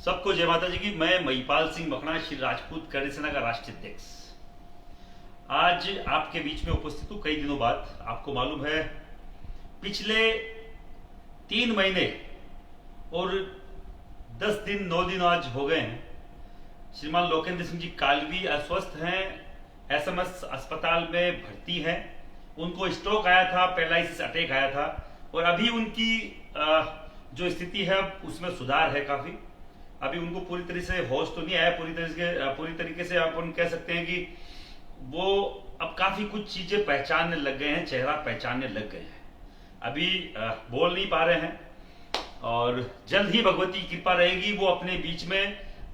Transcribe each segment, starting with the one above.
सबको जय माता जी की। मैं महिपाल सिंह मखना, श्री राजपूत कर्ण सेना का राष्ट्रीय अध्यक्ष, आज आपके बीच में उपस्थित हूँ कई दिनों बाद। आपको मालूम है, पिछले 3 महीने और 10 दिन 9 दिन आज हो गए हैं। श्रीमान लोकेंद्र सिंह जी कालवी अस्वस्थ हैं, एसएमएस अस्पताल में भर्ती हैं। उनको स्ट्रोक आया था, पैरालिसिस अटैक आया था और अभी उनकी जो स्थिति है उसमें सुधार है काफी। अभी उनको पूरी तरीके से होश तो नहीं आया, पूरी तरीके से अपन कह सकते हैं कि वो अब काफी कुछ चीजें पहचानने लग गए हैं, चेहरा पहचानने लग गए हैं। अभी बोल नहीं पा रहे हैं और जल्द ही भगवती की कृपा रहेगी, वो अपने बीच में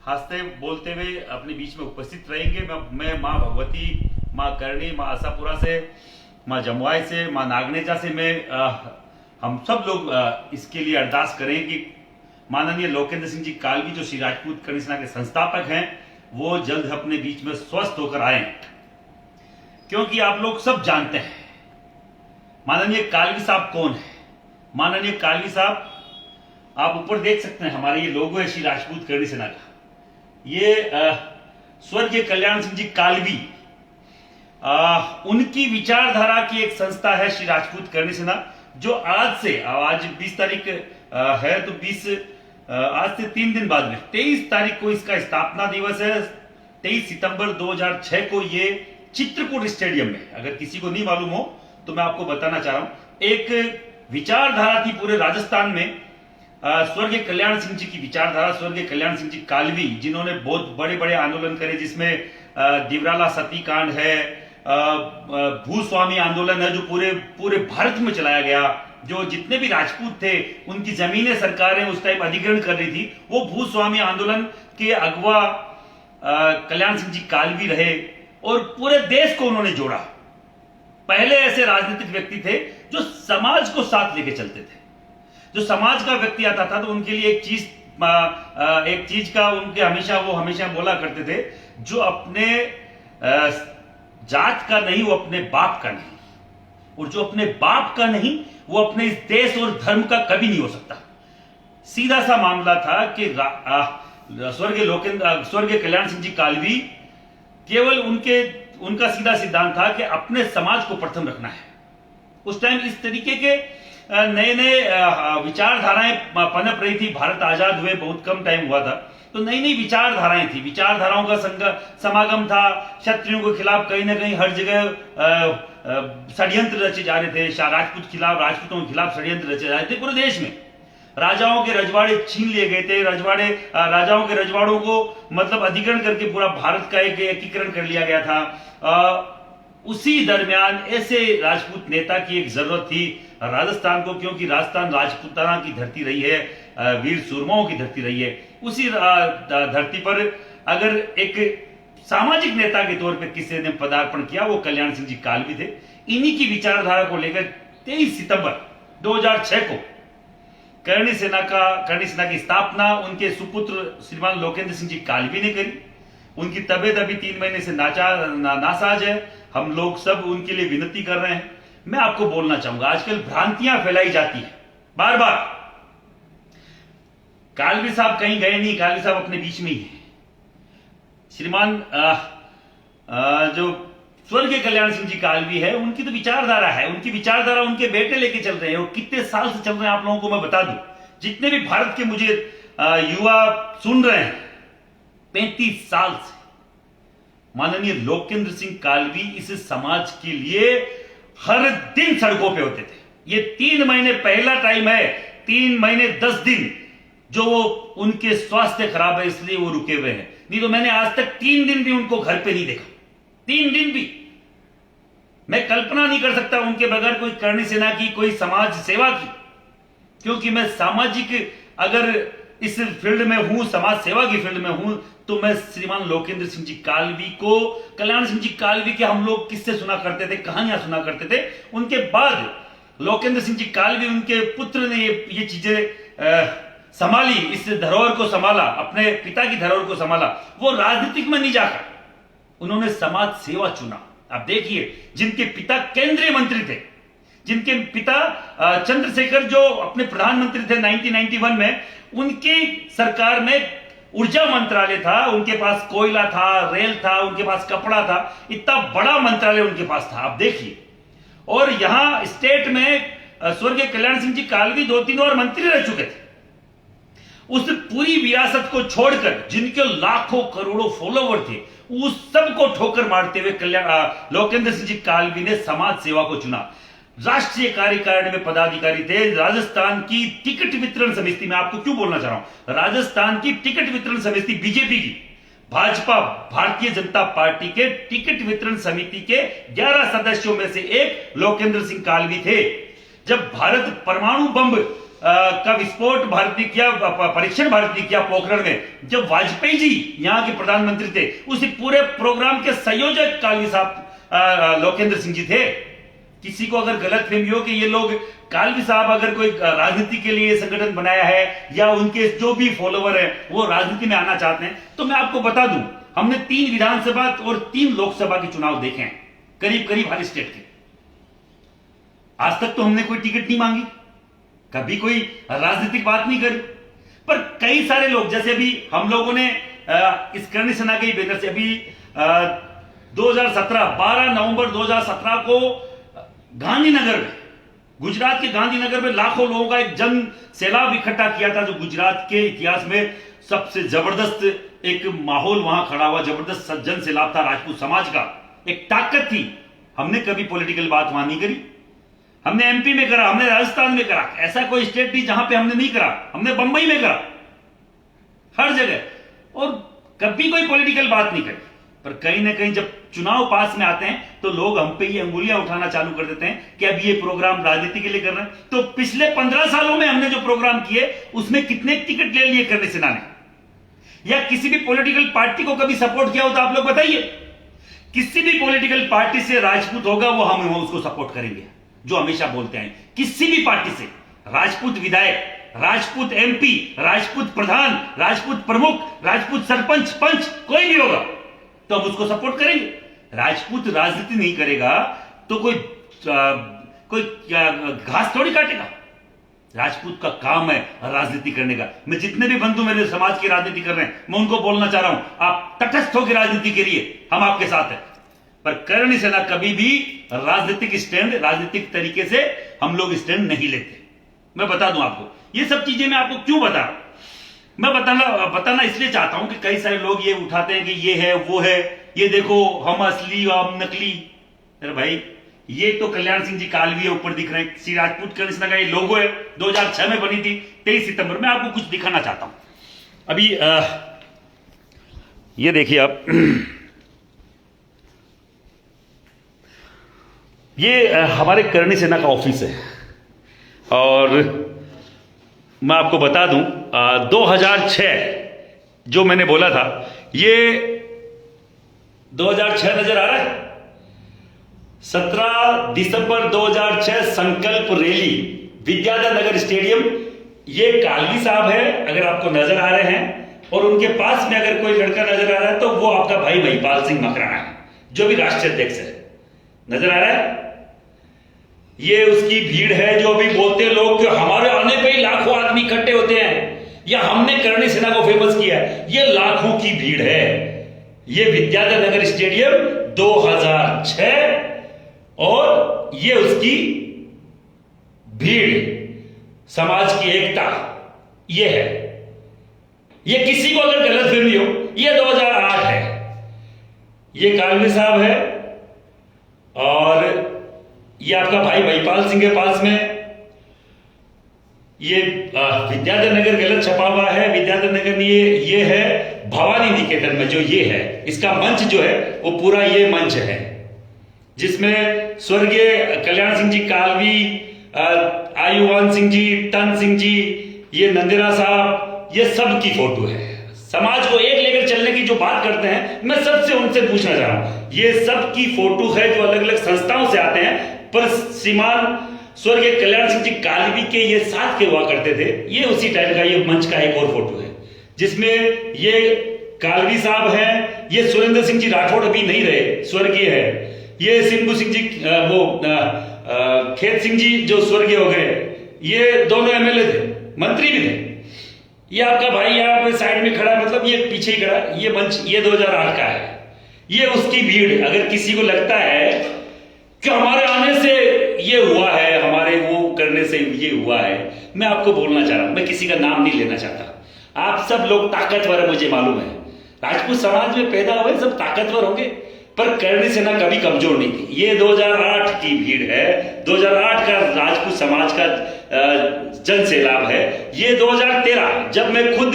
हंसते बोलते हुए अपने बीच में उपस्थित रहेंगे। मैं माँ भगवती, माँ करणी, माँ आशापुरा से, माँ जमुआई से, माँ नागनेजा से हम सब लोग इसके लिए अरदास करें कि माननीय लोकेंद्र सिंह जी कालवी जो श्री राजपूत कर्ण सेना के संस्थापक हैं, वो जल्द अपने बीच में स्वस्थ होकर आए, क्योंकि आप लोग सब जानते हैं माननीय कालवी साहब कौन है। माननीय कालवी साहब, आप ऊपर देख सकते हैं, हमारे ये लोगो है श्री राजपूत कर्ण सेना का। ये स्वर्गीय कल्याण सिंह जी कालवी, उनकी विचारधारा की एक संस्था है श्री राजपूत कर्ण सेना, जो आज 20 तारीख है, तो आज से 3 दिन बाद में 23 तारीख को इसका स्थापना दिवस है। 23 सितंबर 2006 को ये चित्रकूट स्टेडियम में, अगर किसी को नहीं मालूम हो तो मैं आपको बताना चाह रहा हूं, एक विचारधारा थी पूरे राजस्थान में। स्वर्गीय कल्याण सिंह जी की विचारधारा, स्वर्गीय कल्याण सिंह जी कालवी, जिन्होंने बहुत बड़े बड़े आंदोलन करे, जिसमें दिवराला सतीकांड है, भूस्वामी आंदोलन है, जो पूरे भारत में चलाया गया। जो जितने भी राजपूत थे उनकी जमीनें सरकारें उस टाइम अधिग्रहण कर रही थी, वो भूस्वामी आंदोलन के अगवा कल्याण सिंह जी कालवी रहे और पूरे देश को उन्होंने जोड़ा। पहले ऐसे राजनीतिक व्यक्ति थे जो समाज को साथ लेके चलते थे। जो समाज का व्यक्ति आता था तो उनके लिए एक चीज का उनके हमेशा बोला करते थे, जो अपने जात का नहीं वो अपने बाप का नहीं, और जो अपने बाप का नहीं वो अपने इस देश और धर्म का कभी नहीं हो सकता। सीधा सा मामला था कि स्वर्गीय कल्याण सिंह जी कालवी, केवल उनका सीधा सिद्धांत था कि अपने समाज को प्रथम रखना है। उस टाइम इस तरीके के नए विचारधाराएं पनप रही थी। भारत आजाद हुए बहुत कम टाइम हुआ था, तो नई विचारधाराएं थी, विचारधाराओं का समागम था। क्षत्रियों के खिलाफ कहीं ना कहीं हर जगह षड्यंत्र रचे जा रहे थे, राजपूतों के खिलाफ षड्यंत्र रचे जा रहे थे पूरे देश में। राजाओं के रजवाड़े छीन लिए गए थे, राजाओं के रजवाड़ों को मतलब अधिग्रहण करके पूरा भारत का एक एकीकरण कर लिया गया था। उसी दरमियान ऐसे राजपूत नेता की एक जरूरत थी राजस्थान को, क्योंकि राजस्थान राजपूताना की धरती रही है, वीर सूरमाओं की धरती रही है। उसी धरती पर अगर एक सामाजिक नेता के तौर पर किसी ने पदार्पण किया, वो कल्याण सिंह जी कालवी थे। इन्हीं की विचारधारा को लेकर 23 सितंबर 2006 को कर्ण सेना की स्थापना उनके सुपुत्र श्रीमान लोकेंद्र सिंह जी कालवी ने करी। उनकी तबीयत अभी 3 महीने से नासाज है। हम लोग सब उनके लिए विनती कर रहे हैं। मैं आपको बोलना चाहूंगा, आजकल भ्रांतियां फैलाई जाती है बार बार। कालवी साहब कहीं गए नहीं, कालवी साहब अपने बीच में ही है। श्रीमान जो स्वर्गीय कल्याण सिंह जी कालवी है, उनकी तो विचारधारा है, उनकी विचारधारा उनके बेटे लेके चल रहे हैं। और कितने साल से चल रहे हैं आप लोगों को मैं बता दूं, जितने भी भारत के मुझे युवा सुन रहे हैं, 35 साल से माननीय लोकेंद्र सिंह कालवी इस समाज के लिए हर दिन सड़कों पे होते थे। ये 3 महीने पहला टाइम है, 3 महीने 10 दिन जो वो उनके स्वास्थ्य खराब है इसलिए वो रुके हुए हैं। नहीं तो मैंने आज तक 3 दिन भी उनको घर पे नहीं देखा, 3 दिन भी। मैं कल्पना नहीं कर सकता उनके बगैर कोई कर्ण सेना की, कोई समाज सेवा की, क्योंकि मैं सामाजिक अगर इस फील्ड में हूं, समाज सेवा की फील्ड में हूं, तो मैं श्रीमान लोकेंद्र सिंह जी कालवी को, कल्याण सिंह जी कालवी के हम लोग किस्से सुना करते थे, कहानियां सुना करते थे। उनके बाद लोकेंद्र सिंह जी कालवी, उनके पुत्र ने ये चीजें संभाली, इस धरोहर को संभाला, अपने पिता की धरोहर को संभाला। वो राजनीतिक में नहीं जाकर उन्होंने समाज सेवा चुना। आप देखिए, जिनके पिता केंद्रीय मंत्री थे, जिनके पिता चंद्रशेखर जो अपने प्रधानमंत्री थे 1991 में, उनकी सरकार में ऊर्जा मंत्रालय था, उनके पास कोयला था, रेल था, उनके पास कपड़ा था, इतना बड़ा मंत्रालय उनके पास था, आप देखिए। और यहां स्टेट में स्वर्गीय कल्याण सिंह जी कालवी 2-3 और मंत्री रह चुके थे। उस पूरी विरासत को छोड़कर जिनके लाखों करोड़ों फॉलोवर थे, उस सबको ठोकर मारते हुए लोकेंद्र सिंह जी कालवी ने समाज सेवा को चुना। राष्ट्रीय कार्यकारिणी में पदाधिकारी थे। राजस्थान की टिकट वितरण समिति, मैं आपको क्यों बोलना चाह रहा हूं, राजस्थान की टिकट वितरण समिति बीजेपी की, भाजपा भारतीय जनता पार्टी के टिकट वितरण समिति के 11 सदस्यों में से एक लोकेंद्र सिंह कालवी थे। जब भारत परमाणु बम का विस्फोट भारत ने किया, परीक्षण भारत ने किया पोखरण में, जब वाजपेयी जी यहां के प्रधानमंत्री थे, उसी पूरे प्रोग्राम के संयोजक कालवी साहब लोकेंद्र सिंह जी थे। किसी को अगर गलतफहमी हो कि ये लोग कालवी साहब अगर कोई राजनीति के लिए संगठन बनाया है या उनके जो भी फॉलोवर है वो राजनीति में आना चाहते हैं, तो मैं आपको बता दूं, हमने 3 विधानसभा और 3 लोकसभा के चुनाव देखे हैं, करीब करीब हर स्टेट के। आज तक तो हमने कोई टिकट नहीं मांगी, कभी कोई राजनीतिक बात नहीं करी। पर कई सारे लोग, जैसे अभी हम लोगों ने इस करणी सेना के बैनर से अभी 12 नवंबर 2017 को गांधीनगर में, गुजरात के गांधीनगर में लाखों लोगों का एक जन सैलाब इकट्ठा किया था, जो गुजरात के इतिहास में सबसे जबरदस्त एक माहौल वहां खड़ा हुआ, जबरदस्त जन सैलाब था राजपूत समाज का, एक ताकत थी। हमने कभी पॉलिटिकल बात वहां नहीं करी। हमने एमपी में करा, हमने राजस्थान में करा, ऐसा कोई स्टेट नहीं जहां पे हमने नहीं करा। हमने बंबई में करा, हर जगह, और कभी कोई पॉलिटिकल बात नहीं करी। पर कहीं ना कहीं जब चुनाव पास में आते हैं तो लोग हम पे ये अंगुलियां उठाना चालू कर देते हैं कि अब ये प्रोग्राम राजनीति के लिए कर रहे हैं। तो पिछले 15 सालों में हमने जो प्रोग्राम किए उसमें कितने टिकट ले लिए करणी सेना ने, या किसी भी पॉलिटिकल पार्टी को कभी सपोर्ट किया हो तो आप लोग बताइए। किसी भी पॉलिटिकल पार्टी से राजपूत होगा वो हम उसको सपोर्ट करेंगे, जो हमेशा बोलते हैं। किसी भी पार्टी से राजपूत विधायक, राजपूत एमपी, राजपूत प्रधान, राजपूत प्रमुख, राजपूत सरपंच, पंच, कोई भी होगा तो हम उसको सपोर्ट करेंगे। राजपूत राजनीति नहीं करेगा तो कोई घास थोड़ी काटेगा। राजपूत का काम है राजनीति करने का। मैं जितने भी बंधु मेरे समाज की राजनीति कर रहे हैं, मैं उनको बोलना चाह रहा हूं, आप तटस्थ होकर राजनीति करिए, हम आपके साथ हैं। पर करणी सेना कभी भी राजनीतिक स्टैंड, राजनीतिक तरीके से हम लोग स्टैंड नहीं लेते। मैं बता दूं आपको, ये सब चीजें मैं आपको क्यों बता रहा हूं, मैं बताना इसलिए चाहता हूं कि कई सारे लोग ये उठाते हैं कि ये है वो है, ये देखो हम असली हम नकली। अरे भाई, ये तो कल्याण सिंह जी कालवी ऊपर दिख रहे हैं, श्री राजपूत करणी सेना का ये लोगो है, 2006 में बनी थी, 23 सितंबर। मैं आपको कुछ दिखाना चाहता हूं। अभी ये देखिए आप, ये हमारे करणी सेना का ऑफिस है, और मैं आपको बता दूं 2006 जो मैंने बोला था, ये 2006 नजर आ रहा है। 17 दिसंबर 2006 संकल्प रैली, विद्याधर नगर स्टेडियम। ये कालवी साहब है अगर आपको नजर आ रहे हैं, और उनके पास में अगर कोई लड़का नजर आ रहा है तो वो आपका भाई महिपाल सिंह मकराना है, जो भी राष्ट्रीय अध्यक्ष है। नजर आ रहा है, ये उसकी भीड़ है। जो अभी बोलते लोग कि हमारे आने पे ही लाखों आदमी इकट्ठे होते हैं, या हमने करणी सेना को फेमस किया है, ये लाखों की भीड़ है। ये विद्याधर नगर स्टेडियम 2006, और ये उसकी भीड़, समाज की एकता, ये है। ये किसी को अगर गलतफहमी हो, ये 2008 है। ये कालवी साहब है, और ये आपका भाई महिपाल सिंह के पास में ये विद्याधर नगर गलत छपा हुआ है। विद्याधर नगर ये है भवानी निकेतन में, जो ये है इसका मंच जो है वो पूरा ये मंच है, जिसमें स्वर्गीय कल्याण सिंह जी कालवी, आयुवान सिंह जी, टन सिंह जी, ये नंदिरा साहब, ये सब की फोटो है। समाज को एक लेकर चलने की जो बात करते हैं, मैं सबसे उनसे पूछना चाह रहा हूं, ये सब की फोटो है जो अलग अलग संस्थाओं से आते हैं, पर श्रीमान स्वर्गीय कल्याण सिंह जी कालवी के ये साथ के हुआ करते थे। ये उसी टाइप का ये मंच का एक और फोटो है, जिसमें ये कालवी साहब हैं, ये सुरेंद्र सिंह जी राठौड़ अभी नहीं रहे, स्वर्गीय है। ये सिंधु सिंह जी, खेत सिंह जी जो स्वर्गीय हो गए, ये दोनों एमएलए थे, मंत्री भी थे। ये आपका भाई यहाँ पे साइड में खड़ा है, मतलब ये पीछे ही खड़ा है। ये मंच ये 2008 का है। ये उसकी भीड़। अगर किसी को लगता है कि हमारे आने से ये हुआ है, हमारे वो करने से ये हुआ है, मैं आपको बोलना चाह रहा हूं, मैं किसी का नाम नहीं लेना चाहता। आप सब लोग ताकतवर है, मुझे मालूम है। राजपूत समाज में पैदा हुए सब ताकतवर होंगे, पर करनी सेना कभी कमजोर नहीं थी। ये 2008 की भीड़ है, 2008 का राजपूत समाज का जन सैलाब है। ये 2013 जब मैं खुद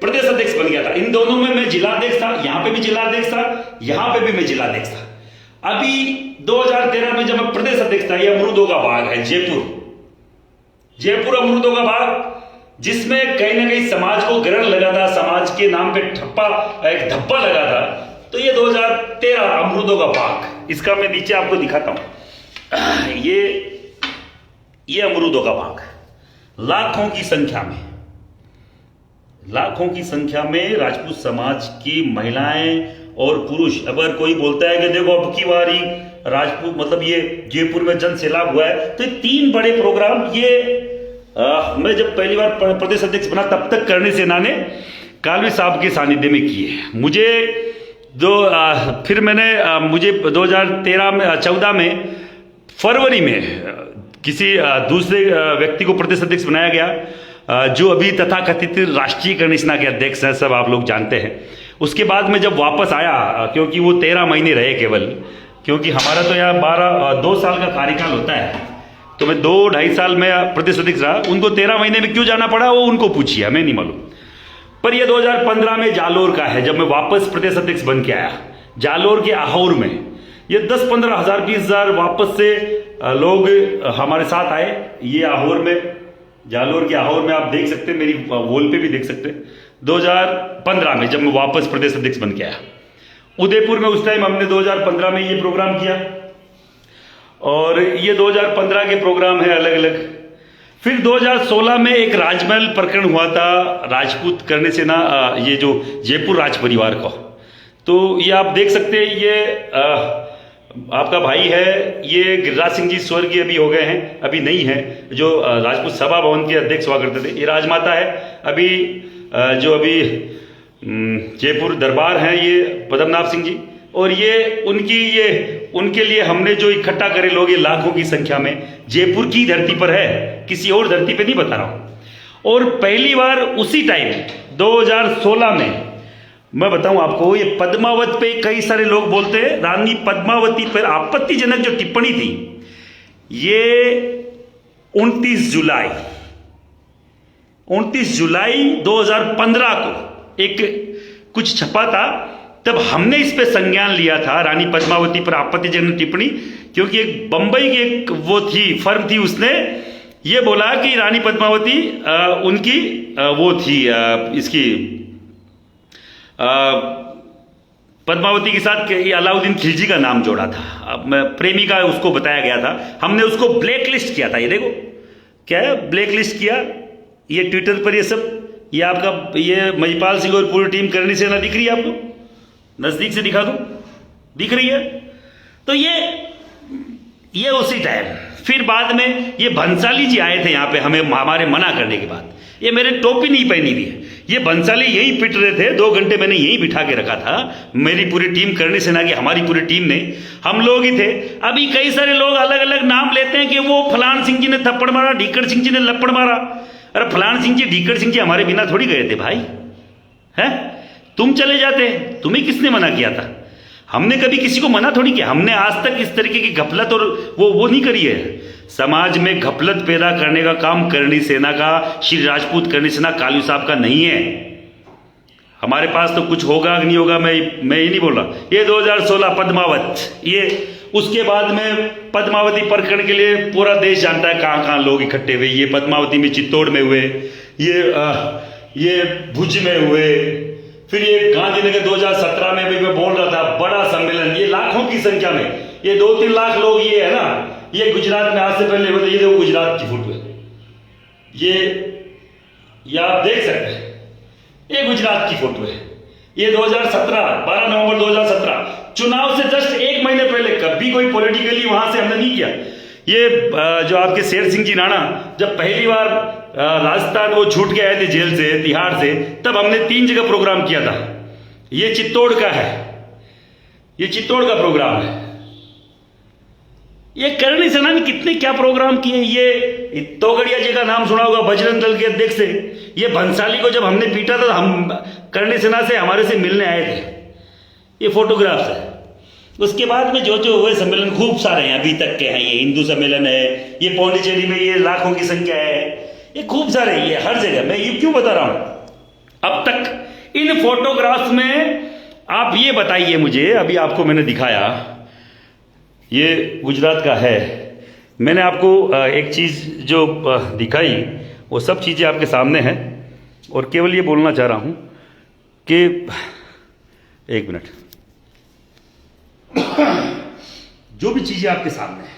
प्रदेश अध्यक्ष बन गया था, इन दोनों में मैं जिलाध्यक्ष था, यहां पे भी जिलाध्यक्ष था, यहां पे भी मैं जिलाध्यक्ष था। अभी 2013 में जब मैं प्रदेश अध्यक्ष था, ये अमरूदों का बाग है, जयपुर अमरूदों का बाग, जिसमें कहीं ना कहीं समाज को ग्रहण लगा था, समाज के नाम पे एक धब्बा लगा था। तो ये 2013 अमरूदों का बाग, इसका मैं नीचे आपको दिखाता हूं। ये अमरूदों का बाग, लाखों की संख्या में राजपूत समाज की महिलाएं और पुरुष। अगर कोई बोलता है कि देखो अब की बारी राजपूत, मतलब ये जयपुर में जन सैलाब हुआ है, तो 3 बड़े प्रोग्राम ये मैं जब पहली बार प्रदेश अध्यक्ष बना तब तक करनी सेना ने कालवी साहब के सानिध्य में किए। मुझे फिर मैंने मुझे 2014 में फरवरी में किसी दूसरे व्यक्ति को प्रदेश अध्यक्ष बनाया गया, जो अभी तथाकथित राष्ट्रीय करनी सेना के अध्यक्ष हैं, सब आप लोग जानते हैं। उसके बाद में जब वापस आया, क्योंकि वो 13 महीने रहे केवल, क्योंकि हमारा तो यहाँ 2 साल का कार्यकाल होता है, तो मैं 2-2.5 साल में प्रदेश अध्यक्ष रहा। उनको 13 महीने में क्यों जाना पड़ा वो उनको पूछिए, हमें नहीं मालूम। पर ये 2015 में जालोर का है, जब मैं वापस प्रदेश अध्यक्ष बन के आया। जालोर के आहोर में ये 10-15 हज़ार 20 हज़ार वापस से लोग हमारे साथ आए। ये आहोर में, जालोर के आहोर में आप देख सकते हैं, मेरी वॉल पे भी देख सकते हैं। 2015 में जब मैं वापस प्रदेश अध्यक्ष बन के आया, उदयपुर में उस टाइम हमने 2015 में ये प्रोग्राम किया, और ये 2015 के प्रोग्राम है अलग अलग। फिर 2016 में एक राजमहल प्रकरण हुआ था राजपूत करने सेना, ये जो जयपुर राज परिवार का, तो ये आप देख सकते हैं। ये आपका भाई है, ये गिरिराज सिंह जी स्वर्गीय अभी हो गए हैं, अभी नहीं है, जो राजपूत सभा भवन के अध्यक्ष हुआ करते थे। ये राजमाता है अभी, जो अभी जयपुर दरबार हैं, ये पद्मनाभ सिंह जी। और ये उनके लिए हमने जो इकट्ठा करे लोग, ये लाखों की संख्या में जयपुर की धरती पर है, किसी और धरती पे नहीं बता रहा हूं। और पहली बार उसी टाइम 2016 में मैं बताऊं आपको, ये पद्मावत पे कई सारे लोग बोलते हैं, रानी पद्मावती पर आपत्तिजनक जो टिप्पणी थी, ये 29 जुलाई 2015 को एक कुछ छपा था, तब हमने इस पे संज्ञान लिया था, रानी पद्मावती पर आपत्तिजनक टिप्पणी। क्योंकि एक बंबई की एक वो थी, फर्म थी, उसने ये बोला कि रानी पद्मावती उनकी वो थी, इसकी पद्मावती के साथ अलाउद्दीन खिलजी का नाम जोड़ा था, प्रेमिका उसको बताया गया था। हमने उसको ब्लैक लिस्ट किया था। ये देखो क्या है, ब्लैक लिस्ट किया। ये ट्विटर पर ये सब, ये आपका ये महिपाल सिंह और पूरी टीम करनी सेना दिख रही है आपको, नजदीक से दिखा दूं, दिख रही है। तो ये उसी टाइम, फिर बाद में ये भंसाली जी आए थे यहाँ पे, हमारे मना करने के बाद। ये मेरे टोपी नहीं पहनी हुई है, ये भंसाली यहीं पिट रहे थे, 2 घंटे मैंने यहीं बिठा के रखा था। मेरी पूरी टीम करनी सेना की, हमारी पूरी टीम ने, हम लोग ही थे। अभी कई सारे लोग अलग अलग नाम लेते हैं कि वो फलान सिंह जी ने थप्पड़ मारा, ढीकड़ सिंह जी ने लप्पड़ मारा। अरे फलान सिंह जी, ढीकड़ सिंह जी हमारे बिना थोड़ी गए थे भाई, है? तुम चले जाते, तुम्हें किसने मना किया था? हमने कभी किसी को मना थोड़ी किया। हमने आज तक इस तरीके की घपलत और वो नहीं करी है। समाज में घपलत पैदा करने का काम करनी सेना का, श्री राजपूत करनी सेना कालू साहब का नहीं है। हमारे पास तो कुछ होगा कि नहीं होगा, मैं ये नहीं बोल रहा। ये 2016 पद्मावत, ये उसके बाद में पद्मावती प्रकरण के लिए पूरा देश जानता है कहां कहां लोग इकट्ठे हुए। ये पद्मावती में, चित्तौड़ में हुए, ये भुज में हुए, फिर ये गांधीनगर 2017 में भी मैं बोल रहा था, बड़ा सम्मेलन, ये लाखों की संख्या में, ये 2-3 लाख लोग ये है ना, ये गुजरात में आज से पहले होते। ये देखो गुजरात की फोटो है, ये आप देख सकते हैं, ये गुजरात की फोटो है। ये 2017, 12 नवंबर 2017, चुनाव से जस्ट 1 महीने पहले। कभी कोई पॉलिटिकली वहां से हमने नहीं किया। ये जो आपके शेर सिंह जी राणा जब पहली बार राजस्थान वो छूट के आए थे जेल से, तिहाड़ से, तब हमने 3 जगह प्रोग्राम किया था। ये चित्तौड़ का है, ये चित्तौड़ का प्रोग्राम है। ये करणी सेना ने कितने क्या प्रोग्राम किए। ये तोगड़िया जी का नाम सुना होगा, बजरंग दल के अध्यक्ष थे। ये भंसाली को जब हमने पीटा था, हम करणी सेना से हमारे से मिलने आए थे। ये फोटोग्राफ्स है। उसके बाद में जो जो हुए सम्मेलन खूब सारे हैं, अभी तक के हैं। ये हिंदू सम्मेलन है, ये पौंडीचेरी में ये लाखों की संख्या है, ये खूब सारे, ये हर जगह। मैं ये क्यों बता रहा हूं? अब तक इन फोटोग्राफ्स में आप ये बताइए मुझे, अभी आपको मैंने दिखाया, ये गुजरात का है। मैंने आपको एक चीज़ जो दिखाई, वो सब चीज़ें आपके सामने हैं। और केवल ये बोलना चाह रहा हूं कि एक मिनट, जो भी चीज़ें आपके सामने हैं,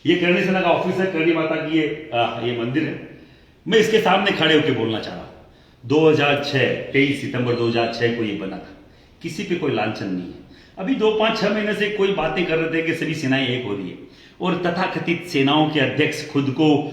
ये करणी सेना का ऑफिस है, करणी माता की ये मंदिर है। मैं इसके सामने खड़े होकर बोलना चाह रहा हूं। 2006 23 सितंबर 2006 को ये बना था। किसी पे कोई लांछन नहीं है। अभी 2-5-6 महीने से कोई बातें कर रहे थे कि सभी सेनाएं एक हो रही है, और तथाकथित सेनाओं के अध्यक्ष खुद को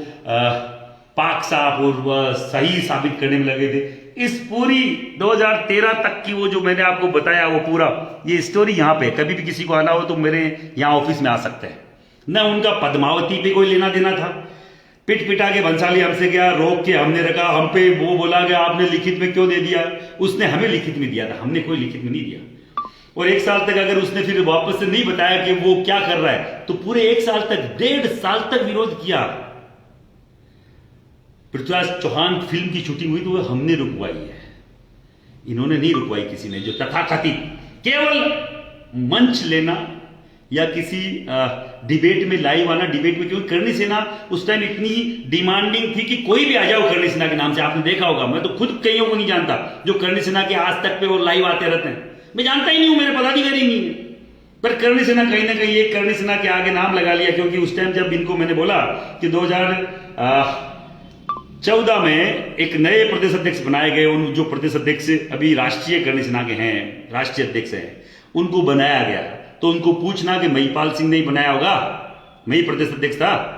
पाक साफ और सही साबित करने में लगे थे। इस पूरी 2013 तक की वो जो मैंने आपको बताया, वो पूरा ये स्टोरी यहाँ पे, कभी भी किसी को आना हो तो मेरे यहाँ ऑफिस में आ सकते हैं। न उनका पद्मावती पे कोई लेना देना था। पिट पिटा के भंसाली हमसे गया, रोक के हमने रखा, हम पे वो बोला कि आपने लिखित में क्यों दे दिया। उसने हमें लिखित में दिया था, हमने कोई लिखित में नहीं दिया। और 1 साल तक अगर उसने फिर वापस से नहीं बताया कि वो क्या कर रहा है, तो पूरे 1 साल तक, 1.5 साल तक विरोध किया। पृथ्वीराज चौहान फिल्म की शूटिंग हुई तो वो हमने रुकवाई है, इन्होंने नहीं रुकवाई किसी ने। जो तथाकथित केवल मंच लेना या किसी डिबेट में लाइव आना, डिबेट में, क्योंकि करणी सेना उस टाइम इतनी डिमांडिंग थी कि कोई भी आ जाओ करणी सेना के नाम से। आपने देखा होगा, मैं तो खुद कईयों को नहीं जानता जो करणी सेना के आज तक पे वो लाइव आते रहते हैं। मैं जानता ही नहीं हूं, मेरे पदाधिकारी नहीं है, पर करणी सेना कहीं ना कहीं एक करणी सेना के आगे नाम लगा लिया। क्योंकि उस टाइम जब इनको मैंने बोला कि 2014 में एक नए प्रदेश अध्यक्ष बनाए गए, उन जो प्रदेश अध्यक्ष अभी राष्ट्रीय करणी सेना के हैं, राष्ट्रीय अध्यक्ष हैं, उनको बनाया गया। तो उनको पूछना कि महिपाल सिंह ने ही बनाया होगा, मैं ही प्रदेश अध्यक्ष था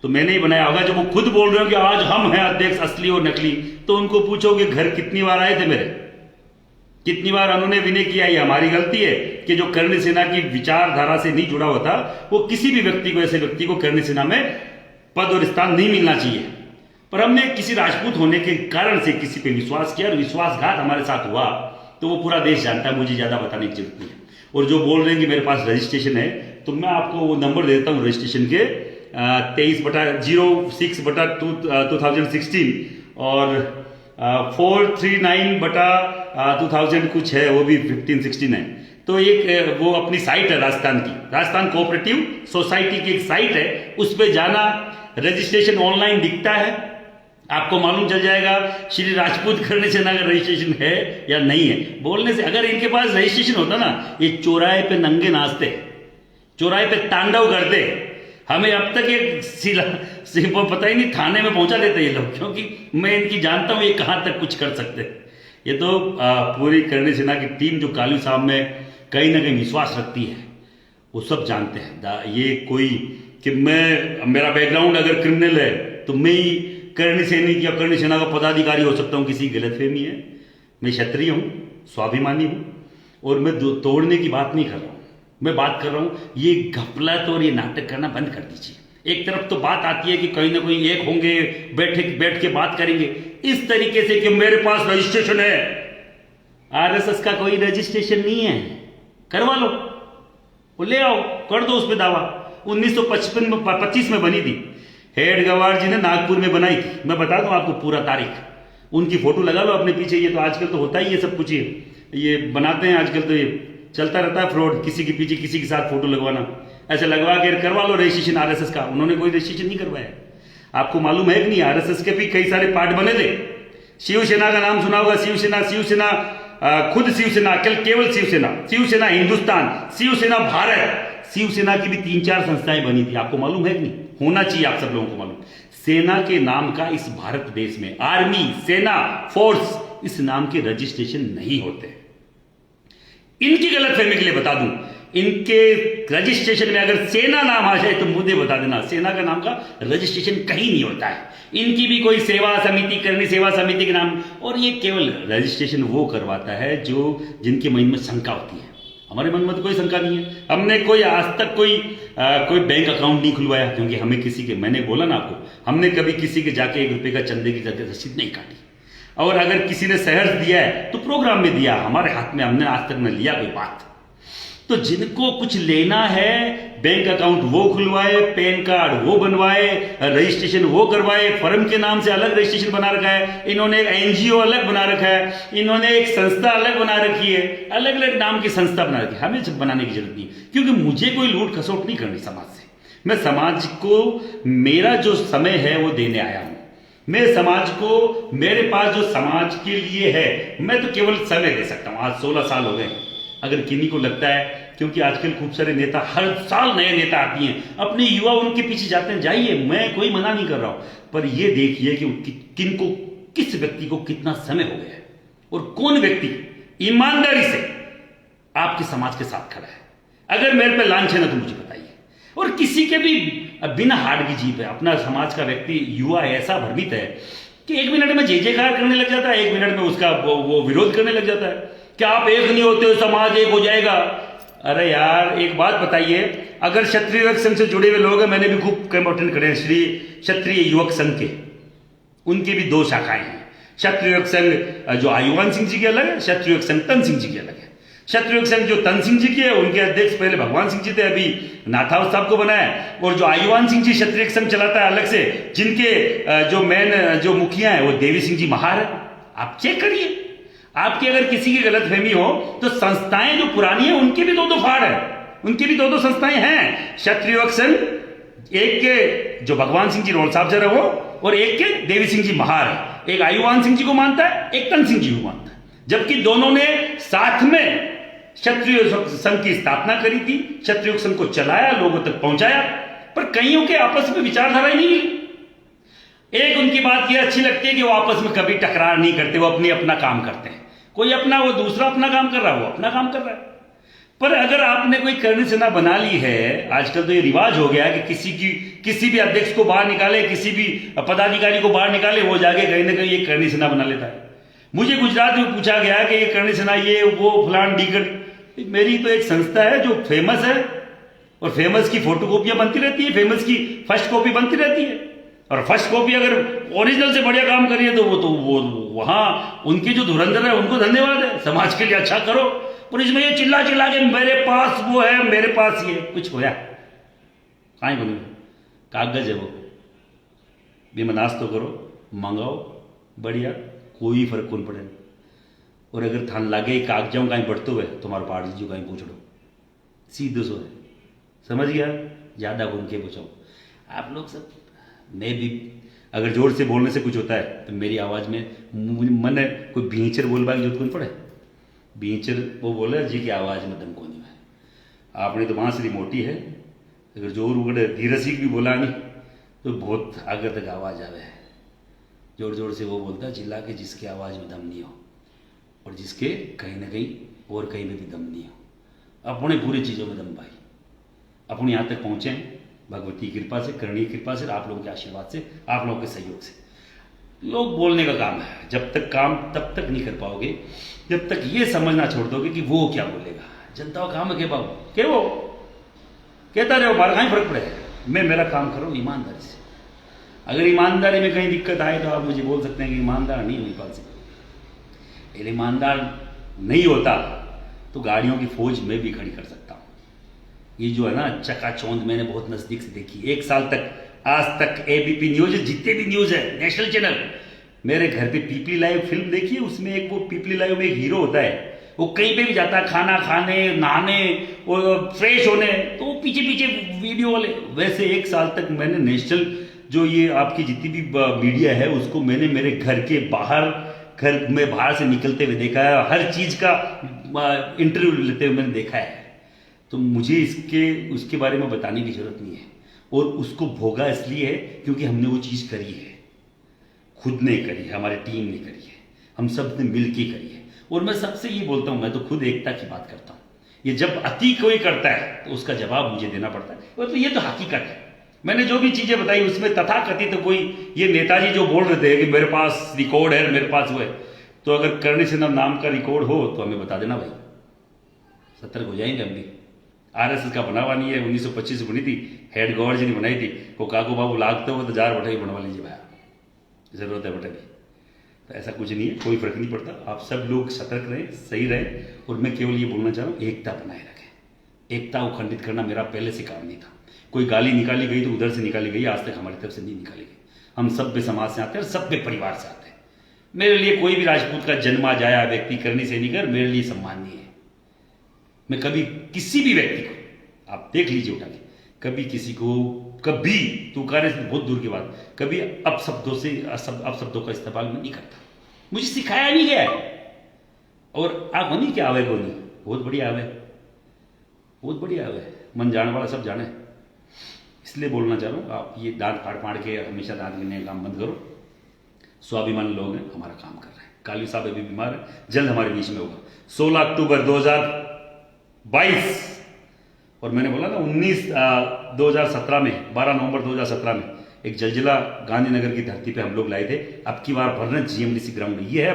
तो मैंने ही बनाया होगा। जब वो खुद बोल रहे हो कि आज हम हैं अध्यक्ष असली और नकली, तो उनको पूछोगे घर कितनी बार आए थे मेरे, कितनी बार उन्होंने विनय किया। ये हमारी गलती है कि जो करणी सेना की विचारधारा से नहीं जुड़ा होता, वो किसी भी व्यक्ति को, ऐसे व्यक्ति को करणी सेना में पद और स्थान नहीं मिलना चाहिए। पर हमने किसी राजपूत होने के कारण से किसी पे विश्वास किया और विश्वासघात हमारे साथ हुआ, तो वो पूरा देश जानता है, मुझे ज्यादा बताने की जरूरत नहीं है। और जो बोल रहे हैं कि मेरे पास रजिस्ट्रेशन है, तो मैं आपको वो नंबर देता हूँ रजिस्ट्रेशन के, 23/06/2016 और 439/2000 कुछ है, वो भी 15-16 है। तो एक वो अपनी साइट है राजस्थान की, राजस्थान कोऑपरेटिव सोसाइटी की एक साइट है, उस पर जाना, रजिस्ट्रेशन ऑनलाइन दिखता है, आपको मालूम चल जाएगा श्री राजपूत करणी सेना का रजिस्ट्रेशन है या नहीं है। बोलने से, अगर इनके पास रजिस्ट्रेशन होता ना, ये चौराहे पे नंगे नाचते, चौराहे पे तांडव करते, हमें अब तक एक सिर्फ पता ही नहीं थाने में पहुंचा देते ये लोग, क्योंकि मैं इनकी जानता हूं ये कहां तक कुछ कर सकते। ये तो पूरी करणी सेना की टीम जो कालू साहब में कहीं ना कहीं विश्वास रखती है, वो सब जानते हैं। ये कोई कि मेरा बैकग्राउंड अगर क्रिमिनल है तो मैं ही करणी सैनिक या करणी सेना का पदाधिकारी हो सकता हूं, किसी गलतफहमी है। मैं क्षत्रिय हूं, स्वाभिमानी हूं, और मैं तोड़ने की बात नहीं कर रहा हूं। मैं बात कर रहा हूं, ये घपलत और ये नाटक करना बंद कर दीजिए। एक तरफ तो बात आती है कि कहीं ना कहीं एक होंगे, बैठ के बात करेंगे इस तरीके से कि मेरे पास रजिस्ट्रेशन है। आरएसएस का कोई रजिस्ट्रेशन नहीं है, करवा लो, वो ले आओ, कर दो उस पर दावा। 1925 में बनी थी, हेड गवार जी ने नागपुर में बनाई थी। मैं बता दूं आपको पूरा तारीख, उनकी फोटो लगा लो अपने पीछे। ये तो आजकल तो होता ही है सब कुछ, ये बनाते हैं आजकल, तो ये चलता रहता है फ्रॉड, किसी के पीछे किसी के साथ फोटो लगवाना, ऐसे लगवा के करवा लो रजिस्ट्रेशन आरएसएस का। उन्होंने कोई रजिस्ट्रेशन नहीं करवाया। आपको मालूम है कि नहीं, आरएसएस के भी कई सारे पार्ट बने थे। शिवसेना का नाम सुना होगा, शिवसेना खुद शिवसेना, केवल शिवसेना हिंदुस्तान, शिवसेना भारत, शिवसेना की भी 3-4 संस्थाएं बनी थी। आपको मालूम है कि नहीं? होना चाहिए आप सब लोगों को मालूम। सेना के नाम का इस भारत देश में, आर्मी, सेना, फोर्स, इस नाम के रजिस्ट्रेशन नहीं होते। इनकी गलतफहमी के लिए बता दूं, इनके रजिस्ट्रेशन में अगर सेना नाम आ जाए तो मुझे बता देना, सेना का नाम का रजिस्ट्रेशन कहीं नहीं होता है। इनकी भी कोई सेवा समिति करनी, सेवा समिति के नाम, और ये केवल रजिस्ट्रेशन वो करवाता है जो जिनके मन में शंका होती है। हमारे मन में तो कोई शंका नहीं है। हमने कोई आज तक कोई बैंक अकाउंट नहीं खुलवाया, क्योंकि हमें किसी के, मैंने बोला ना आपको, हमने कभी किसी के जाके 1 रुपए का चंदे की रसीद नहीं काटी। और अगर किसी ने सहर्ष दिया है तो प्रोग्राम में दिया, हमारे हाथ में, हमने आज तक न लिया कोई बात। तो जिनको कुछ लेना है, बैंक अकाउंट वो खुलवाए, पैन कार्ड वो बनवाए, रजिस्ट्रेशन वो करवाए, फर्म के नाम से अलग रजिस्ट्रेशन बना रखा है इन्होंने, एक एनजीओ अलग बना रखा है इन्होंने, एक संस्था अलग बना रखी है, अलग अलग नाम की संस्था बना रखी है। हमें सब बनाने की जरूरत नहीं, क्योंकि मुझे कोई लूट खसोट नहीं करनी समाज से। मैं समाज को मेरा जो समय है वो देने आया हूं। मैं समाज को, मेरे पास जो समाज के लिए है, मैं तो केवल समय दे सकता हूं। आज 16 साल हो गए। अगर किन्हीं को लगता है, क्योंकि आजकल खूब सारे नेता, हर साल नए नेता आती हैं, अपने युवा उनके पीछे जाते हैं, जाइए, मैं कोई मना नहीं कर रहा हूं, पर ये देखिए कि किनको, किस व्यक्ति को कितना समय हो गया है और कौन व्यक्ति ईमानदारी से आपके समाज के साथ खड़ा है। अगर मेरे पे लांछन है तो मुझे बताइए। और किसी के भी बिना हार्ड की जीप है, अपना समाज का व्यक्ति, युवा ऐसा भ्रमित है कि 1 मिनट में जय जयकार करने लग जाता है, 1 मिनट में उसका वो विरोध करने लग जाता है कि आप एक नहीं होते हो, समाज एक हो जाएगा। अरे यार, एक बात बताइए, अगर क्षत्रिय युवक संघ से जुड़े हुए लोग हैं, मैंने भी खूब कैंप अटेंड करे हैं श्री क्षत्रिय युवक संघ के, उनके भी 2 शाखाएं हैं। क्षत्रिय युवक संघ जो आयुवान सिंह जी के अलग है, क्षत्रिय युवक संघ तन सिंह जी के अलग है। क्षत्रिय युवक संघ जो तन सिंह जी के है, उनके अध्यक्ष पहले भगवान सिंह जी थे, अभी नाथावत साहब को बनाया। और जो आयुवान सिंह जी क्षत्रिय युवक संघ चलाता है अलग से, जिनके जो मेन जो मुखिया है वो देवी सिंह जी महार है। आप चेक करिए, आपकी अगर किसी की गलतफहमी हो तो संस्थाएं जो पुरानी है उनके भी 2-2 फाड़ है, उनकी भी 2-2 संस्थाएं हैं। क्षत्रिय युवक संघ, एक के जो भगवान सिंह जी रोड साहब जरा वो, और एक के देवी सिंह जी महार है। एक आयुवान सिंह जी को मानता है, एक तन सिंह जी को मानता है, जबकि दोनों ने साथ में क्षत्रिय संघ की स्थापना करी थी, क्षत्रिय संघ को चलाया, लोगों तक पहुंचाया, पर कईयों के आपस में विचारधारा ही नहीं मिली। एक उनकी बात ये अच्छी लगती है कि वो आपस में कभी टकरार नहीं करते, वो अपना काम करते हैं, कोई अपना, वो दूसरा अपना काम कर रहा है, वो अपना काम कर रहा है। पर अगर आपने कोई करनी सेना बना ली है, आजकल तो ये रिवाज हो गया है कि किसी भी अध्यक्ष को बाहर निकाले, किसी भी पदाधिकारी को बाहर निकाले, वो जाके कहीं ना कहीं ये करनी सेना बना लेता है। मुझे गुजरात में पूछा गया कि ये करनी सेना, ये वो फलान डीकर, मेरी तो एक संस्था है जो फेमस है, और फेमस की फोटोकॉपियां बनती रहती है, फेमस की फर्स्ट कॉपी बनती रहती है, और फर्स्ट कॉपी अगर ओरिजिनल से बढ़िया काम करिए तो वो वहां उनके जो धुरंधर है उनको धन्यवाद है, समाज के लिए अच्छा करो। पर इसमें ये चिल्ला चिल्ला के मेरे पास वो है, मेरे पास ये कुछ होया कहीं बने, कागज है वो, बेमनास तो करो, मंगाओ, बढ़िया, कोई फर्क कौन पड़े। और अगर थान लागे कागजाओं कहीं बढ़ते हुए तुम्हारे पार्टी जो कहीं पूछ लो, सीधे सो है, समझ गया, ज्यादा घूम के पूछाओ। आप लोग सब, मैं भी अगर जोर से बोलने से कुछ होता है तो मेरी आवाज में मन है, कोई भींचर बोलबा की जरूरत कौन पड़े, भींचर वो बोले जी की आवाज में दम कोनी है। आपने तो बांसुरी मोटी है, अगर जोर उगड़े धीरे सीख भी बोला नहीं तो बहुत आगे तक आवाज आवे है। जोर जोर से वो बोलता है चिल्ला के, जिसकी आवाज में दम नहीं हो और जिसके कहीं ना कहीं और कहीं में भी दम नहीं हो। अपने पूरी चीजों में दम भाई, अपने यहाँ तक पहुंचे हैं भगवती की कृपा से, करणीय कृपा से, आप लोगों के आशीर्वाद से, आप लोगों के सहयोग से। लोग बोलने का काम है, जब तक काम तब तक नहीं कर पाओगे जब तक ये समझना छोड़ दोगे कि वो क्या बोलेगा। जनता का काम है के बाबू के वो कहता रहे, बार कहीं फर्क पड़ेगा। मैं मेरा काम कर रहा हूँ ईमानदारी से। अगर ईमानदारी में कहीं दिक्कत आए तो आप मुझे बोल सकते हैं कि ईमानदार नहीं पाल सकते। यदि ईमानदार नहीं होता तो गाड़ियों की फौज में भी खड़ी कर सकता हूँ। ये जो है ना चकाचौंध मैंने बहुत नजदीक से देखी। 1 साल तक, आज तक एबीपी न्यूज, जितने भी न्यूज है नेशनल चैनल, मेरे घर पे पीपली लाइव फिल्म देखी है, उसमें एक वो पीपली लाइव में एक हीरो होता है, वो कहीं पे भी जाता है खाना खाने, नहाने और फ्रेश होने, तो पीछे पीछे वीडियो वाले। वैसे 1 साल तक मैंने नेशनल जो ये आपकी जितनी भी मीडिया है उसको मैंने मेरे घर के बाहर, घर में बाहर से निकलते हुए देखा है, हर चीज का इंटरव्यू लेते हुए मैंने देखा है। तो मुझे उसके बारे में बताने की जरूरत नहीं है। और उसको भोगा इसलिए है क्योंकि हमने वो चीज करी है, खुद ने करी है, हमारी टीम ने करी है, हम सब ने मिल के करी है। और मैं सबसे ये बोलता हूं, मैं तो खुद एकता की बात करता हूं। ये जब अति कोई करता है तो उसका जवाब मुझे देना पड़ता है। तो ये तो हकीकत है। मैंने जो भी चीजें बताई उसमें तथाकथित तो कोई ये नेताजी जो बोल रहे थे कि मेरे पास रिकॉर्ड है, मेरे पास वो है, तो अगर करणी सेना नाम का रिकॉर्ड हो तो हमें बता देना भाई, सतर्क हो जाएंगे हम भी। आरएसएस का बना हुआ नहीं है, 1925 बनी थी, हेड गवर्नर जी ने बनाई थी। को काको बाबू लागते हो तो जार बटाई बनवा लीजिए भाई, जरूरत है बटे की। तो ऐसा कुछ नहीं है, कोई फर्क नहीं पड़ता। आप सब लोग सतर्क रहें, सही रहें। और मैं केवल ये बोलना चाह रहा हूँ, एकता बनाए रखें। एकता को खंडित करना मेरा पहले से काम नहीं था। कोई गाली निकाली गई तो उधर से निकाली गई, आज तक हमारी तरफ से नहीं निकाली गई। हम सभ्य समाज से आते हैं और सभ्य परिवार से आते हैं। मेरे लिए कोई भी राजपूत का जन्मा जाया व्यक्ति करनी से नहीं मेरे लिए सम्माननीय है। मैं कभी किसी भी व्यक्ति को, आप देख लीजिए उठा के, कभी किसी को कभी तुकारे से बहुत दूर की बात, कभी अपशब्दों का इस्तेमाल मैं नहीं करता। मुझे सिखाया नहीं गया है। और आप हनी क्या आवे को नहीं, बहुत बढ़िया आवे, बहुत बढ़िया आवे, मन जाने वाला सब जाने। इसलिए बोलना चाह रहा हूँ, आप ये दांत फाड़ के हमेशा दांत गिनने का काम बंद करो। स्वाभिमानी लोग हैं, हमारा काम कर रहे हैं। काली साहब अभी बीमार है, जल्द हमारे बीच में होगा 16 अक्टूबर 2022। और मैंने बोला ना 2017 में 12 नवंबर 2017 में एक जलजिला गांधीनगर की धरती पे हम लोग लाए थे। अब की बार भरना जीएमडीसी ग्राउंड में। ये है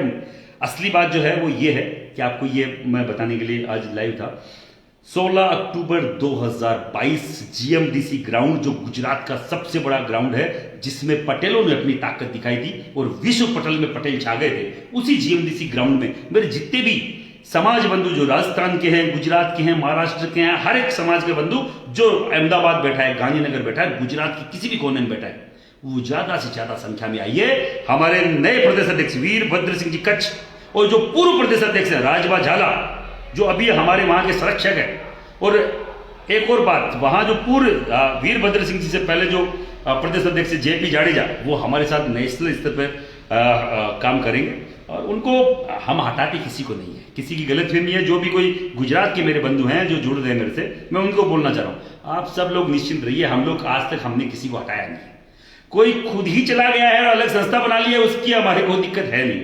असली बात जो है वो ये है कि आपको ये मैं बताने के लिए आज लाइव था। 16 अक्टूबर 2022 जीएमडीसी ग्राउंड, जो गुजरात का सबसे बड़ा ग्राउंड है, जिसमें पटेलों ने अपनी ताकत दिखाई दी और विश्व पटल में पटेल छा गए थे, उसी जीएमडीसी ग्राउंड में मेरे जितने भी समाज बंधु जो राजस्थान के हैं, गुजरात के हैं, महाराष्ट्र के हैं, हर एक समाज के बंधु जो अहमदाबाद बैठा है, गांधीनगर बैठा है, गुजरात के किसी भी कोने में बैठा है, वो ज्यादा से ज्यादा संख्या में आइए। हमारे नए प्रदेश अध्यक्ष वीरभद्र सिंह जी कच्छ और जो पूर्व प्रदेश अध्यक्ष है राजबा झाला, जो अभी हमारे वहां के संरक्षक है। और एक और बात, वहां जो पूर्व वीरभद्र सिंह जी से पहले जो प्रदेश अध्यक्ष जेपी जाडेजा, वो हमारे साथ नेशनल स्तर पर काम करेंगे और उनको हम हटाते किसी को नहीं है। किसी की गलतफहमी है, जो भी कोई गुजरात के मेरे बंधु हैं जो जुड़ रहे हैं मेरे से, मैं उनको बोलना चाह रहा हूं, आप सब लोग निश्चिंत रहिए। हम लोग आज तक हमने किसी को हटाया नहीं है। कोई खुद ही चला गया है और अलग संस्था बना ली है, उसकी हमारे कोई दिक्कत है नहीं।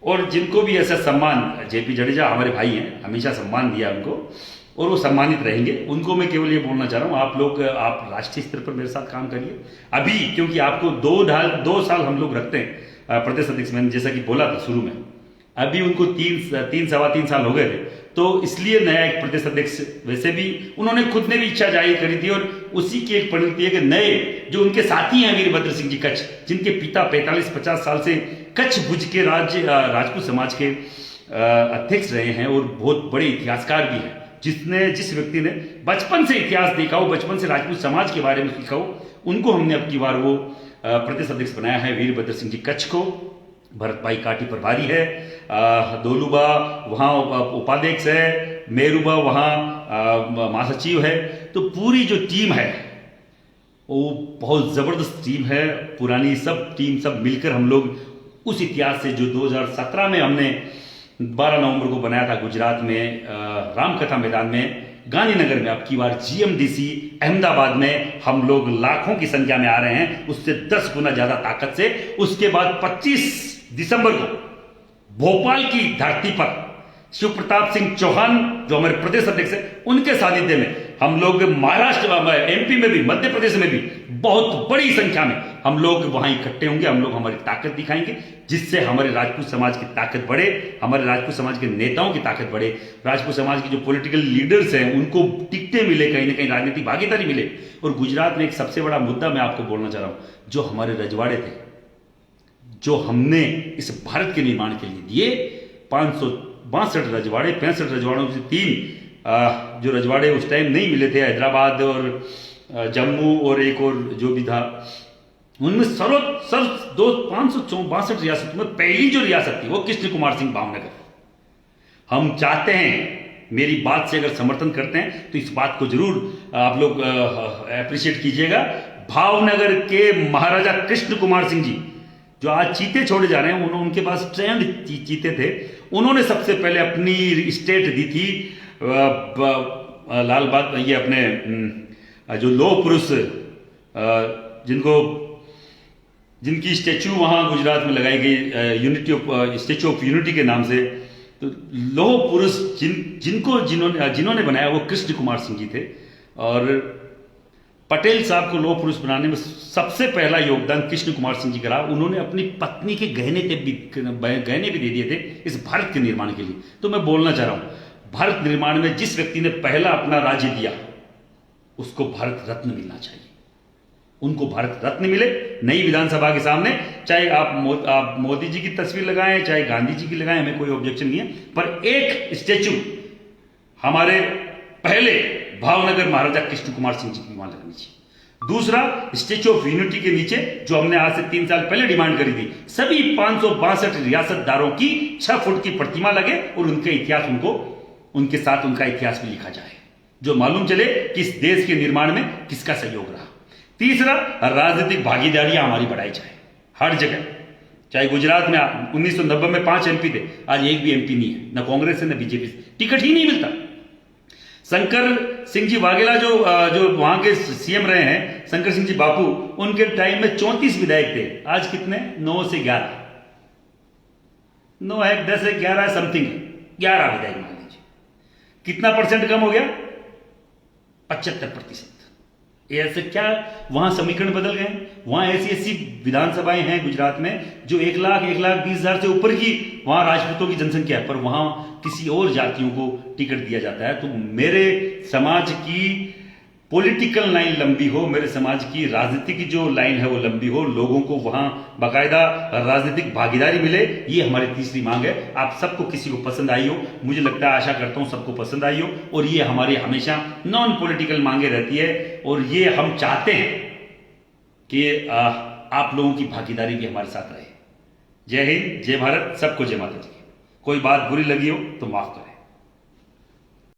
और जिनको भी ऐसा सम्मान, जेपी जडेजा हमारे भाई हैं, हमेशा सम्मान दिया उनको और वो सम्मानित रहेंगे। उनको मैं केवल ये बोलना चाह रहा हूँ, आप लोग आप राष्ट्रीय स्तर पर मेरे साथ काम करिए अभी, क्योंकि आपको 2 साल हम लोग रखते हैं प्रदेश अध्यक्ष। मैंने जैसा कि बोला था शुरू में, अभी उनको 3 साल हो गए थे, तो इसलिए नया एक प्रदेश अध्यक्ष, वैसे भी उन्होंने खुद ने भी इच्छा जाहिर करी थी और उसी की एक परिणति है कि नए जो उनके साथी हैं वीरभद्र सिंह जी कच्छ, जिनके पिता 45-50 साल से कच्छ भुज के राजपूत समाज के अध्यक्ष रहे हैं और बहुत बड़े इतिहासकार भी हैं, जिस व्यक्ति ने बचपन से इतिहास देखा हो, बचपन से राजपूत समाज के बारे में सीखा हो, उनको हमने अब की बार वो प्रदेश अध्यक्ष बनाया है। वीरभद्र सिंह जी कच्छ को, भरत भाई काटी प्रभारी है, दोलूबा वहाँ उपाध्यक्ष है, मेरुबा वहाँ महासचिव है। तो पूरी जो टीम है वो बहुत जबरदस्त टीम है, पुरानी सब टीम सब मिलकर हम लोग उस इतिहास से जो 2017 में हमने 12 नवंबर को बनाया था गुजरात में रामकथा मैदान में, गांधीनगर में, अब की बार जीएमडीसी अहमदाबाद में हम लोग लाखों की संख्या में आ रहे हैं, उससे 10 गुना ज्यादा ताकत से। उसके बाद 25 दिसंबर को भोपाल की धरती पर शिव प्रताप सिंह चौहान जो हमारे प्रदेश अध्यक्ष है, उनके सानिध्य में हम लोग महाराष्ट्र, एमपी में भी, मध्य प्रदेश में भी बहुत बड़ी संख्या में हम लोग वहां इकट्ठे होंगे। हम लोग हमारी ताकत दिखाएंगे, जिससे हमारे राजपूत समाज की ताकत बढ़े, हमारे राजपूत समाज के नेताओं की ताकत बढ़े, राजपूत समाज के जो पॉलिटिकल लीडर्स हैं उनको टिकटें मिले, कहीं ना कहीं राजनीतिक भागीदारी मिले। और गुजरात में एक सबसे बड़ा मुद्दा मैं आपको बोलना चाह रहा हूं, जो हमारे रजवाड़े थे, जो हमने इस भारत के निर्माण के लिए दिए, 562 रजवाड़े, 65 रजवाड़ों से 3 जो रजवाड़े उस टाइम नहीं मिले थे, हैदराबाद और जम्मू और एक और जो भी था, उनमें 562 रियासतों में पहली जो रियासत थी वो कृष्ण कुमार सिंह भावनगर। हम चाहते हैं, मेरी बात से अगर समर्थन करते हैं तो इस बात को जरूर आप लोग अप्रिशिएट कीजिएगा। भावनगर के महाराजा कृष्ण कुमार सिंह जी जो आज चीते छोड़े जा रहे हैं, उनके पास ट्रेंड चीते थे, उन्होंने सबसे पहले अपनी स्टेट दी थी लाल बाग, ये अपने जो लोह पुरुष जिनकी स्टेचू वहां गुजरात में लगाई गई, unity of statue of unity के नाम से, तो लौह पुरुष जिन्होंने बनाया वो कृष्ण कुमार सिंह जी थे। और पटेल साहब को लौह पुरुष बनाने में सबसे पहला योगदान कृष्ण कुमार सिंह जी का रहा। उन्होंने अपनी पत्नी के गहने भी दे दिए थे इस भारत के निर्माण के लिए। तो मैं बोलना चाह रहा हूं, भारत निर्माण में जिस व्यक्ति ने पहला अपना राज्य दिया उसको भारत रत्न मिलना चाहिए। उनको भारत रत्न मिले नई विधानसभा के सामने, चाहे आप मोदी जी की तस्वीर लगाएं, चाहे गांधी जी की लगाएं, हमें कोई ऑब्जेक्शन नहीं है, पर एक स्टेचू हमारे पहले भावनगर महाराजा कृष्ण कुमार सिंह जी की वहां लगनी चाहिए। दूसरा, स्टेचू ऑफ यूनिटी के नीचे जो हमने आज से 3 साल पहले डिमांड करी थी, सभी 562 रियासतदारों की 6 फुट की प्रतिमा लगे और उनके इतिहास उनके साथ उनका इतिहास भी लिखा जाए, जो मालूम चले कि इस देश के निर्माण में किसका सहयोग रहा। तीसरा, राजनीतिक भागीदारियां हमारी बढ़ाई जाए हर जगह। चाहे गुजरात में 1990 में 5 एमपी थे, आज एक भी एमपी नहीं है, न कांग्रेस से न बीजेपी से, टिकट ही नहीं मिलता। शंकर सिंह जी वाघेला जो वहां के सीएम रहे हैं, शंकर सिंह जी बापू, उनके टाइम में 34 विधायक थे, आज कितने? 9 से 11, 9 है 10 है 11 समथिंग, 11 विधायक मान लीजिए। कितना परसेंट कम हो गया? 75%। ऐसे क्या वहां समीकरण बदल गए? वहां ऐसी विधानसभाएं हैं गुजरात में जो 1,20,000 से ऊपर की वहां राजपूतों की जनसंख्या है, पर वहां किसी और जातियों को टिकट दिया जाता है। तो मेरे समाज की पॉलिटिकल लाइन लंबी हो, मेरे समाज की राजनीति की जो लाइन है वो लंबी हो, लोगों को वहां बाकायदा राजनीतिक भागीदारी मिले, ये हमारी तीसरी मांग है। आप सबको किसी को पसंद आई हो, मुझे लगता है, आशा करता हूं सबको पसंद आई हो, और ये हमारी हमेशा नॉन पॉलिटिकल मांगे रहती है, और ये हम चाहते हैं कि आप लोगों की भागीदारी भी हमारे साथ रहे। जय हिंद, जय भारत, सबको जय माता जी। कोई बात बुरी लगी हो तो माफ करें।